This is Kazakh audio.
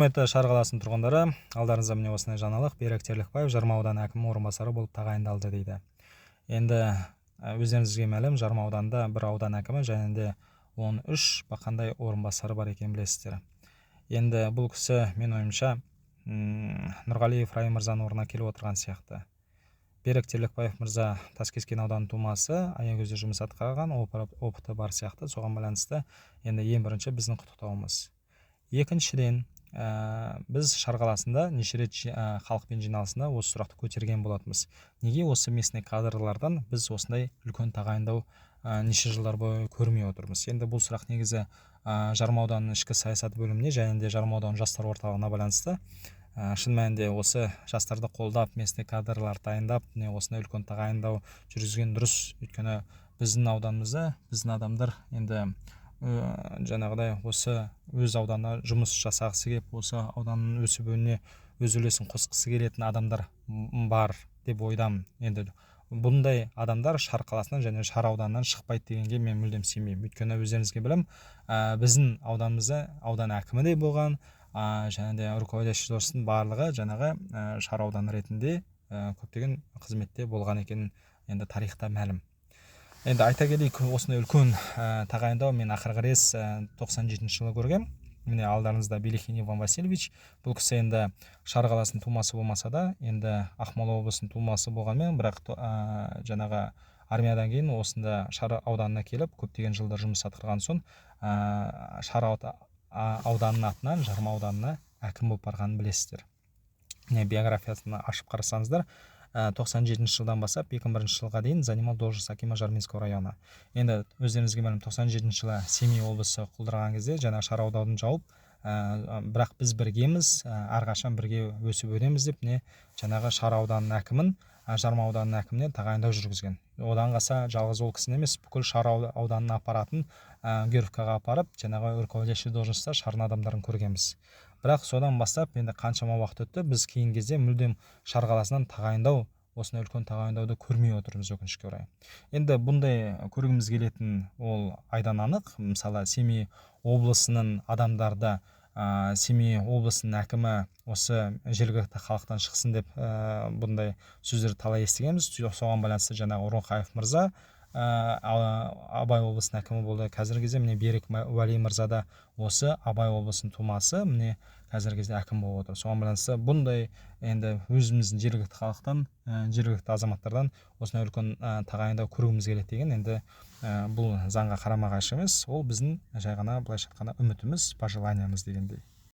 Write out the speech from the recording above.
Құрметті Шар қаласының тұрғындары, алдарыңызда міне осындай жаңалық. Берік Терлікбаев Жарма ауданы әкімі орынбасары болып тағайындалды дейді. Енді өздеріңізге мәлім, Жарма ауданында бір аудан әкімі және де 13 бақандай орынбасары бар екенін білесіздер. Енді бұл кісі, мен ойымша, Нұрғалиев Райым мырзаның орнына келіп отырған сияқты. Берік Терлікбаев мырза Таскескен ауданының тумасы, аягөзде жұмыс атқарған, опыты бар сияқты. Соған байланысты енді ең бірінші біздің құттықтауымыз. Екіншіден, біз Шар қаласында неше рет халықпен жиналысында осы сұрақты көтерген болатынбыз. Неге осы местный кадрлардан біз осындай үлкен тағайындау неше жылдар бойы көрмей отырмыз? Енді бұл сұрақ негізі Жарма ауданының ішкі саясат бөліміне және де Жарма ауданының жастар орталығына байланысты. Шын мәнінде осы жастарды қолдап, местный кадрлар дайындап, осындай үлкен тағайындау жүргізген дұрыс. Өйткені біздің ауданымызда біздің адамдар енді жаңағыдай осы өз ауданына жұмыс жасағысы келіп, осы ауданның өсіп-өнуіне өз үлесін қосқысы келетін адамдар бар деп ойдамын. Енді бұндай адамдар Шар қаласынан және Шар ауданынан шықпайды дегенге мен мүлдем сенбеймін. Өйткені өздеріңізге білем, біздің ауданымызда аудан әкімі де болған, және де руководящий должностьтың барлығы жаңағы Шар ауданы ретінде көптеген қызметте болған екенін енді тарихта мәлім. Енді айта келейік, осындай үлкен тағайындау мен ақырғы рет 97 жылы көргем. Міне алдарыңызда Белихин Иван Васильевич. Бұл кісі енді Шар қаласының тумасы болмаса да, енді Ақмола облысының тумасы болғанмен, бірақ жаңағы армиядан кейін осында Шар ауданына келіп, көптеген жылдар жұмыс атқарған соң, Шар ауданының атынан Жарма ауданына әкім болып барғанын білесіздер. Биографиясын ашып қарасаңыздар, 97 жылдан бастап 2001 жылға дейін занимал должность акима Жарминского района. Енді өздеріңізге мәлім, 97 жылы Семей облысы құлдыраған кезде жаңа Шар ауданын жауып, бірақ біз біргеміз, әрқашан бірге өсіп өнеміз деп, жаңағы Шар ауданының әкімін Жарма ауданының әкіміне тағайындау жүргізген. Одан қалса жалғыз ол кісіні емес, бүкіл Шар ауданының аппаратын Геровкаға апарып, жаңағы руководящий должностьта Шардың адамдарын көргенбіз. Бірақ содан бастап енді қаншама уақыт өтті, біз кейін кезде мүлдем Шар қаласынан тағайындау, осындай үлкен тағайындауды көрмей отырмыз, өкінішке орай. Енді бұндай көргіміз келетін ол айдан анық. Мысалы, Семей облысының адамдарды, Семей облысының әкімі осы жергілікті халықтан шықсын деп бұндай сөздер талай естігенбіз. Соған байланысты жаңағы Орынқаев мырза Абай облысының әкімі болды. Қазіргі кезде міне Берік Уәли мырза да осы Абай облысының тумасы, міне қазіргі кезде әкім болып отыр. Соған байланысты бұндай енді өзіміздің жергілікті халықтан, жергілікті азаматтардан осындай үлкен тағайындау көруіміз келеді деген, енді бұл заңға қарама-қайшы емес, ол біздің жай ғана былайша айтқанда үмітіміз, пожеланиямыз дегендей.